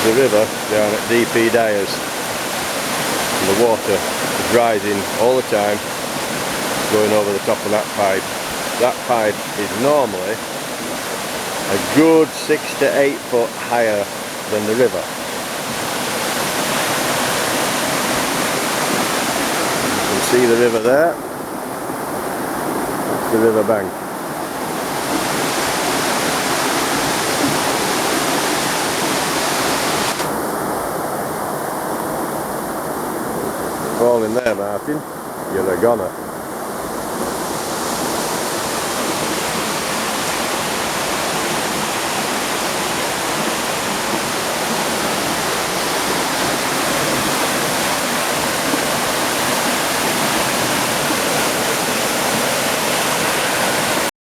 The river down at DP Dyers, and the water is rising all the time, going over the top of that pipe. That pipe is normally a good 6 to 8 foot higher than the river. You can see the river there. That's the river bank. Fall in there, Martin, you're a goner.